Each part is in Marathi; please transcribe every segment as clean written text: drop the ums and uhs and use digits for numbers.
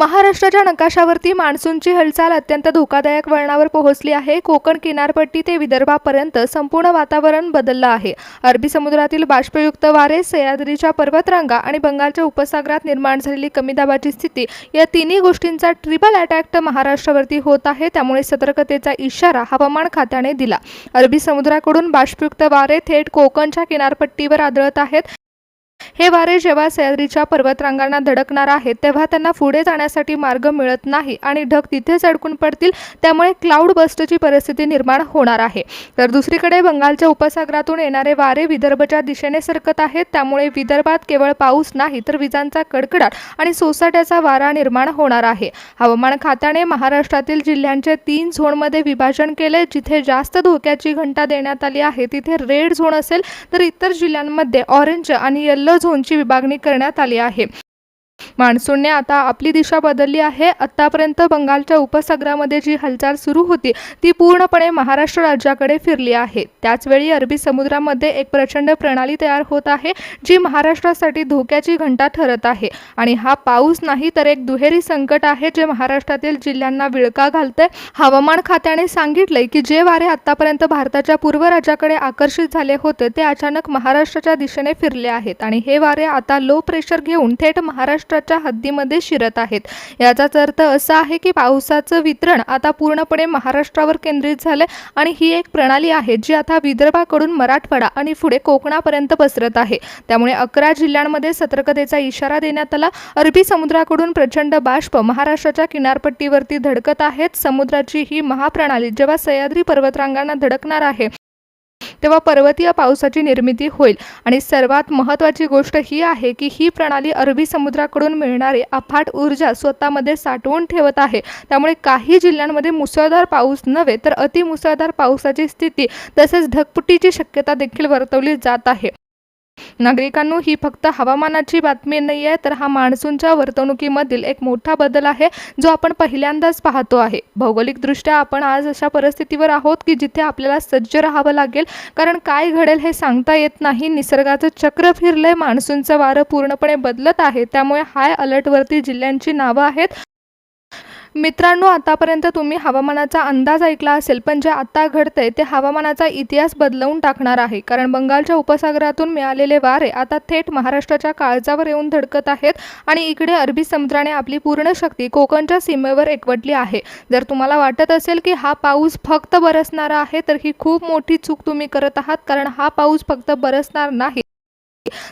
महाराष्ट्राच्या नकाशावरती मान्सूनची हालचाल अत्यंत धोकादायक वळणावर पोहोचली आहे। कोकण किनारपट्टी ते विदर्भापर्यंत संपूर्ण वातावरण बदललं आहे। अरबी समुद्रातील बाष्पयुक्त वारे, सह्याद्रीच्या पर्वतरांगा आणि बंगालच्या उपसागरात निर्माण झालेली कमी दाबाची स्थिती या तिन्ही गोष्टींचा ट्रिपल अटॅक महाराष्ट्रावरती होत आहे। त्यामुळे सतर्कतेचा इशारा हवामान खात्याने दिला। अरबी समुद्राकडून बाष्पयुक्त वारे थेट कोकणच्या किनारपट्टीवर आदळत आहेत। हे वारे जेव्हा सह्याद्रीच्या पर्वतरांगांना धडकणार आहेत तेव्हा त्यांना पुढे जाण्यासाठी मार्ग मिळत नाही आणि ढग तिथेच अडकून पडतील। त्यामुळे क्लाउड बस्टची परिस्थिती निर्माण होणार आहे। तर दुसरीकडे बंगालच्या उपसागरातून येणारे वारे विदर्भाच्या दिशेने सरकत आहेत। त्यामुळे विदर्भात केवळ पाऊस नाही तर विजांचा कडकडाट आणि सोसाट्याचा वारा निर्माण होणार आहे। हवामान खात्याने महाराष्ट्रातील जिल्ह्यांचे 3 झोनमध्ये विभाजन केले। जिथे जास्त धोक्याची घंटा देण्यात आली आहे तिथे रेड झोन असेल, तर इतर जिल्ह्यांमध्ये ऑरेंज आणि येलो झोनची विभागणी करण्यात आली आहे। मान्सूनने आता आपली दिशा बदलली आहे। आतापर्यंत बंगालच्या उपसागरामध्ये जी हालचाल सुरू होती ती पूर्णपणे महाराष्ट्र राज्याकडे फिरली आहे। त्याचवेळी अरबी समुद्रामध्ये एक प्रचंड प्रणाली तयार होत आहे जी महाराष्ट्रासाठी धोक्याची घंटा ठरत आहे। आणि हा पाऊस नाही तर एक दुहेरी संकट आहे जे महाराष्ट्रातील जिल्ह्यांना विळखा घालते। हवामान खात्याने सांगितले की जे वारे आतापर्यंत भारताच्या पूर्व राज्याकडे आकर्षित झाले होते ते अचानक महाराष्ट्राच्या दिशेने फिरले आहेत आणि हे वारे आता लो प्रेशर घेऊन थेट महाराष्ट्राच्या हद्दीमध्ये शिरत आहेत। याचाच अर्थ असा आहे की पावसाचं वितरण आता पूर्णपणे महाराष्ट्रावर केंद्रित झाले आणि ही एक प्रणाली आहे जी आता विदर्भाकडून मराठवाडा आणि पुढे कोकणापर्यंत पसरत आहे। त्यामुळे 11 जिल्ह्यांमध्ये सतर्कतेचा इशारा देण्यात आला। अरबी समुद्राकडून प्रचंड बाष्प महाराष्ट्राच्या किनारपट्टीवरती धडकत आहेत। समुद्राची ही महाप्रणाली जेव्हा सह्याद्री पर्वतरांगांना धडकणार आहे तेव्हा पर्वतीय पावसाची निर्मिती होईल। आणि सर्वात महत्त्वाची गोष्ट ही आहे की ही प्रणाली अरबी समुद्राकडून मिळणारी अफाट ऊर्जा स्वतःमध्ये साठवून ठेवत आहे। त्यामुळे काही जिल्ह्यांमध्ये मुसळधार पाऊस नव्हे तर अतिमुसळधार पावसाची स्थिती तसेच ढगफुटीची शक्यता देखील वर्तवली जात आहे। नागरिकांनो, ही फक्त हवामानाची बातमी नाही आहे तर हा मान्सूनच्या वर्तणुकीमधील एक मोठा बदल आहे जो आपण पहिल्यांदाच पाहतो आहे। भौगोलिकदृष्ट्या आपण आज अशा परिस्थितीवर आहोत की जिथे आपल्याला सज्ज राहावं लागेल, कारण काय घडेल हे सांगता येत नाही। निसर्गाचं चक्र फिरलंय, मान्सूनचं वारं पूर्णपणे बदलत आहे। त्यामुळे हाय अलर्टवरती जिल्ह्यांची नावं आहेत। मित्रांनो, आतापर्यंत तुम्ही हवामानाचा अंदाज ऐकला असेल, पण जे आता घडतंय ते हवामानाचा इतिहास बदलवून टाकणार आहे। कारण बंगालच्या उपसागरातून मिळालेले वारे आता थेट महाराष्ट्राच्या काळजावर येऊन धडकत आहेत आणि इकडे अरबी समुद्राने आपली पूर्ण शक्ती कोकणच्या सीमेवर एकवटली आहे। जर तुम्हाला वाटत असेल की हा पाऊस फक्त बरसणारा आहे तर ही खूप मोठी चूक तुम्ही करत आहात। कारण हा पाऊस फक्त बरसणार नाही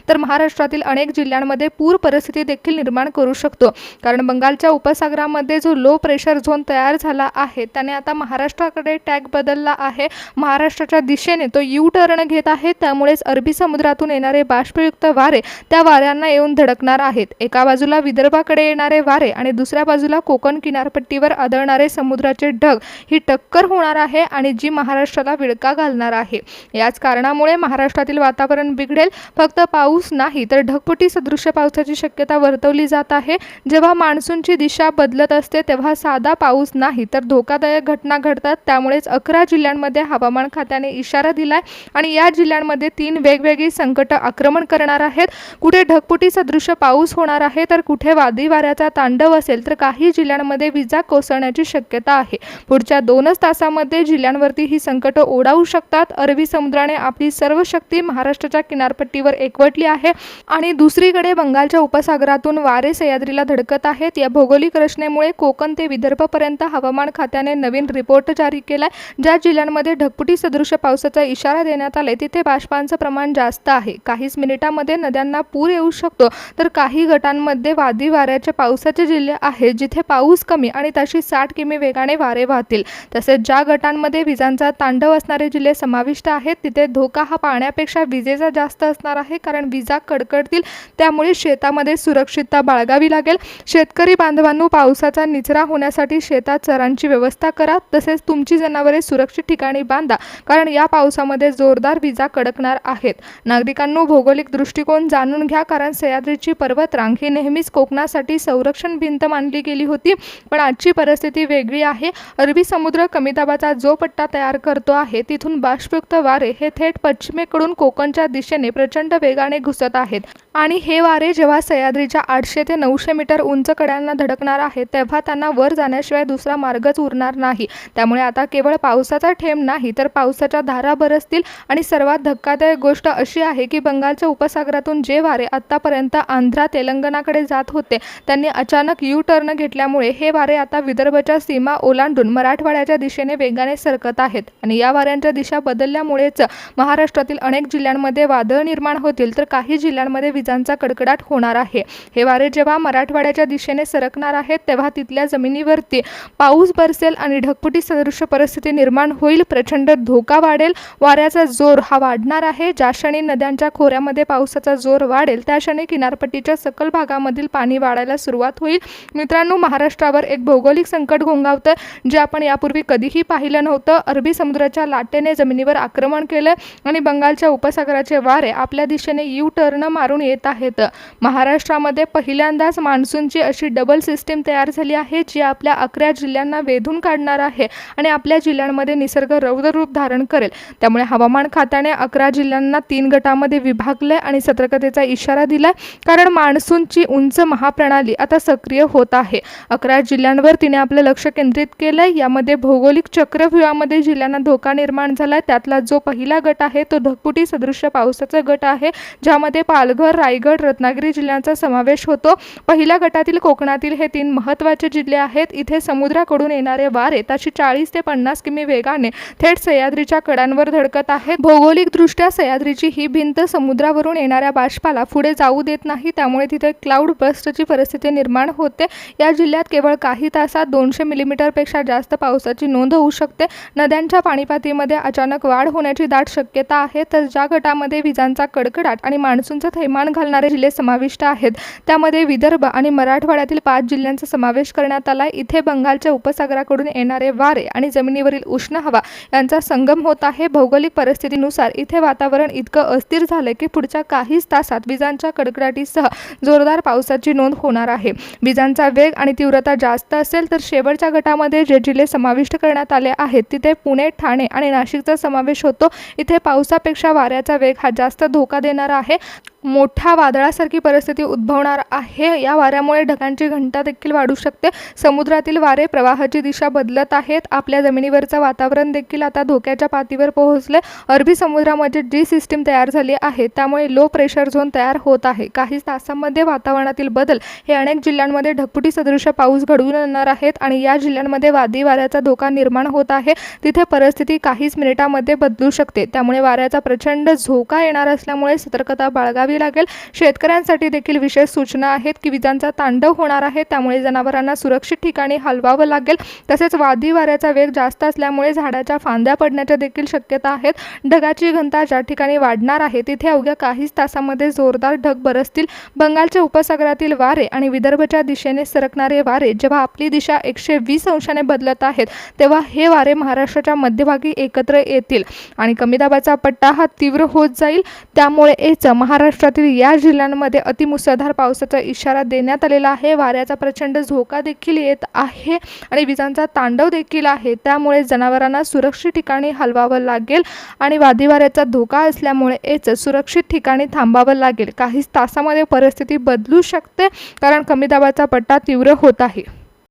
तर महाराष्ट्रातील अनेक जिल्ह्यांमध्ये पूर परिस्थिती देखील निर्माण करू शकतो। कारण बंगालच्या उपसागरामध्ये जो लो प्रेशर झोन तयार झाला आहे त्याने आता महाराष्ट्राकडे टॅग बदलला आहे। महाराष्ट्राच्या दिशेने तो यू टर्न घेत आहे। त्यामुळेच अरबी समुद्रातून येणारे बाष्पयुक्त वारे त्या वाऱ्यांना येऊन धडकणार आहेत। एका बाजूला विदर्भाकडे येणारे वारे आणि दुसऱ्या बाजूला कोकण किनारपट्टीवर आदळणारे समुद्राचे ढग ही टक्कर होणार आहे आणि जी महाराष्ट्राला विळखा घालणार आहे। याच कारणामुळे महाराष्ट्रातील वातावरण बिघडेल। फक्त पाऊस नाही तर ढगफुटी सदृश्य पावसाची शक्यता वर्तवली जात आहे। जेव्हा मान्सूनची दिशा बदलत असते तेव्हा साधा पाऊस नाही तर धोकादायक घटना घडतात। त्यामुळेच 11 जिल्ह्यांमध्ये हवामान खात्याने इशारा दिलाय आणि या जिल्ह्यांमध्ये 3 वेगवेगळी संकट आक्रमण करणार आहेत। कुठे ढगफुटी सदृश्य पाऊस होणार आहे तर कुठे वादळी वाऱ्याचा तांडव असेल तर काही जिल्ह्यांमध्ये विजा कोसळण्याची शक्यता आहे। पुढच्या 2च तासांमध्ये जिल्ह्यांवरती ही संकट ओढावू शकतात। अरबी समुद्राने आपली सर्व शक्ती महाराष्ट्राच्या किनारपट्टीवर एकवटली आहे आणि दुसरीकडे बंगालच्या उपसागरातून वारे सह्याद्रीला धडकत आहेत। या भौगोलिक रचनेमुळे कोकण ते विदर्भापर्यंत हवामान खात्याने नवीन रिपोर्ट जारी केलाय। ज्या जिल्ह्यांमध्ये ढगफुटी सदृश्य पावसाचा इशारा देण्यात आलाय तिथे बाष्पांचं प्रमाण जास्त आहे। काहीच मिनिटांमध्ये नद्यांना पूर येऊ शकतो तर काही गटांमध्ये वादळी वाऱ्याच्या पावसाचे जिल्हे आहेत जिथे पाऊस कमी आणि तशी 60 किमी वेगाने वारे वाहतील। तसेच ज्या गटांमध्ये विजांचा तांडव असणारे जिल्हे समाविष्ट आहेत तिथे धोका हा पाण्यापेक्षा विजेचा जास्त असणार आहे। कारण विजा कडकडतील, त्यामुळे शेतामध्ये सुरक्षितता बाळगावी लागेल। शेतकरी बांधवांनो, पावसाचा निचरा होण्यासाठी शेतात चरांची व्यवस्था करा। तसेच तुमची जनावरे सुरक्षित ठिकाणी बांधा, कारण या पावसामध्ये जोरदार विजा कडकणार आहेत। नागरिकांनो, भौगोलिक दृष्टिकोन जाणून घ्या, कारण सह्याद्रीची पर्वतरांग ही नेहमीच कोकणासाठी संरक्षण भिंत मानली गेली होती, पण आजची परिस्थिती वेगळी आहे। अरबी समुद्र कमी दाबाचा जो पट्टा तयार करतो आहे तिथून बाष्पयुक्त वारे हे थेट पश्चिमेकडून कोकणच्या दिशेने प्रचंड वेगाने घुसत आहेत आणि हे वारे जेव्हा सह्याद्रीच्या 800 ते 900 मीटर उंच कड्यांना धडकणार आहेत तेव्हा त्यांना वर जाण्याशिवाय दुसरा मार्गच उरणार नाही। त्यामुळे आता केवळ पावसाचा थेंब नाही तर पावसाच्या धारा बरसतील आणि सर्वात धक्कादायक गोष्ट अशी आहे की बंगालच्या उपसागरातून जे वारे आतापर्यंत आंध्रा तेलंगणाकडे जात होते त्यांनी अचानक यू टर्न घेतल्यामुळे हे वारे आता विदर्भाच्या सीमा ओलांडून मराठवाड्याच्या दिशेने वेगाने सरकत आहेत आणि या वाऱ्यांच्या दिशा बदलल्यामुळेच महाराष्ट्रातील अनेक जिल्ह्यांमध्ये वादळ निर्माण होतील तर काही जिल्ह्यांमध्ये विजांचा कडकडाट होणार आहे। हे वारे जेव्हा मराठवाड्याच्या दिशेने सरकणार आहेत तेव्हा तिथल्या जमिनीवरती पाऊस बरसेल आणि ढगफुटी सदृश परिस्थिती निर्माण होईल। प्रचंड धोका वाढेल, वाऱ्याचा जोर हा वाढणार आहे। ज्या क्षणी नद्यांच्या खोऱ्यामध्ये पावसाचा जोर वाढेल त्या क्षणी किनारपट्टीच्या सकल भागामधील पाणी वाढायला सुरुवात होईल। मित्रांनो, महाराष्ट्रावर एक भौगोलिक संकट घोंगावतं जे आपण यापूर्वी कधीही पाहिलं नव्हतं। अरबी समुद्राच्या लाटेने जमिनीवर आक्रमण केलं आणि बंगालच्या उपसागराचे वारे आपल्या दिशेने यू टर्न मारून येत आहेत। महाराष्ट्रामध्ये पहिल्यांदाच मान्सूनची अशी डबल सिस्टीम तयार झाली आहे जी आपल्या 11 जिल्ह्यांना वेधून काढणार आहे आणि आपल्या जिल्ह्यांमध्ये निसर्ग रौद्र रूप धारण करेल। त्यामुळे हवामान खात्याने 11 जिल्ह्यांना 3 गटामध्ये विभागले आणि सतर्कतेचा इशारा दिला कारण मान्सूनची उंच महाप्रणाली आता सक्रिय होत आहे। 11 जिल्ह्यांवर तिने आपलं लक्ष केंद्रित केलंय। यामध्ये भौगोलिक चक्रव्यूहामध्ये जिल्ह्यांना धोका निर्माण झालाय। त्यातला जो पहिला गट आहे तो ढगफुटी सदृश्य पावसाचा गट आहे ज्यामध्ये पालघर, रायगड, रत्नागिरी जिल्ह्यांचा समावेश होतो। पहिल्या गटातील कोकणातील हे 3 महत्त्वाचे जिल्हे आहेत। इथे समुद्राकडून येणारे वारे ताशी 40 ते 50 किमी वेगाने थेट सह्याद्रीच्या कड्यांवर धडकत आहेत। भौगोलिकदृष्ट्या सह्याद्रीची ही भिंत समुद्रावरून येणाऱ्या बाष्पाला पुढे जाऊ देत नाही, त्यामुळे तिथे क्लाउड बस्टची परिस्थिती निर्माण होते। या जिल्ह्यात केवळ काही तासात 200 मिलीमीटरपेक्षा जास्त पावसाची नोंद होऊ शकते। नद्यांच्या पाणीपातळीमध्ये अचानक वाढ होण्याची दाट शक्यता आहे। तर ज्या गटामध्ये विजांचा कडकडाट आणि मान्सूनचा थैमान घालणारे जिल्हे समाविष्ट आहेत त्यामध्ये विदर्भ आणि मराठवाड्यातील 5 जिल्ह्यांचा समावेश करण्यात आला। इथे बंगालच्या उपसागराकडून येणारे वारे आणि जमिनीवरील उष्ण हवा यांचा संगम होत आहे। भौगोलिक परिस्थितीनुसार इथे वातावरण इतकं अस्थिर झाले की पुढच्या काहीच तासात विजांच्या कडकडाटीसह जोरदार पावसाची नोंद होणार आहे। विजांचा वेग आणि तीव्रता जास्त असेल तर शेवटच्या गटामध्ये जे जिल्हे समाविष्ट करण्यात आले आहेत तिथे पुणे, ठाणे आणि नाशिकचा समावेश होतो। इथे पावसापेक्षा वाऱ्याचा वेग हा जास्त धोका देणारा आहे। मोठ्या वादळासारखी परिस्थिती उद्भवणार आहे। या वाऱ्यामुळे ढगांची घनता देखील वाढू शकते। समुद्रातील वारे प्रवाहाची दिशा बदलत आहेत। आपल्या जमिनीवरचं वातावरण देखील आता धोक्याच्या पातळीवर पोहोचले। अरबी समुद्रामध्ये जी सिस्टीम तयार झाली आहे त्यामुळे लो प्रेशर झोन तयार होत आहे। काही तासांमध्ये वातावरणातील बदल हे अनेक जिल्ह्यांमध्ये ढगफुटी सदृश पाऊस घडवून आणणार आहेत आणि या जिल्ह्यांमध्ये वादळी वाऱ्याचा धोका निर्माण होत आहे। तिथे परिस्थिती काहीच मिनिटांमध्ये बदलू शकते। त्यामुळे वाऱ्याचा प्रचंड झोका येणार असल्यामुळे सतर्कता बाळगावी लागेल। शेतकऱ्यांसाठी देखील विशेष सूचना आहेत की विजांचा तांडव होणार आहे, त्यामुळे जनावरांना सुरक्षित ठिकाणी हलवावं लागेल। तसेच वादळी वाऱ्याचा वेग जास्त असल्यामुळे झाडाच्या फांद्या पडण्याच्या देखील शक्यता आहेत। ढगाची घनता ज्या ठिकाणी वाढणार आहे तिथे अवघ्या काहीच तासांमध्ये जोरदार ढग बरसतील। बंगालच्या उपसागरातील वारे आणि विदर्भाच्या दिशेने सरकणारे वारे जेव्हा आपली दिशा 120 अंशाने बदलत आहेत तेव्हा हे वारे महाराष्ट्राच्या मध्यभागी एकत्र येतील आणि कमी दाबाचा पट्टा हा तीव्र होत जाईल। त्यामुळे महाराष्ट्रातील या जिल्ह्यांमध्ये अतिमुसळधार पावसाचा इशारा देण्यात आलेला आहे। वाऱ्याचा प्रचंड झोका देखील येत आहे आणि विजांचा तांडव देखील आहे। त्यामुळे जनावरांना सुरक्षित ठिकाणी हलवावं लागेल आणि वादळी वाऱ्याचा धोका असल्यामुळे सुरक्षित ठिकाणी थांबावं लागेल। काही तासांमध्ये परिस्थिती बदलू शकते कारण कमी दाबाचा पट्टा तीव्र होत आहे।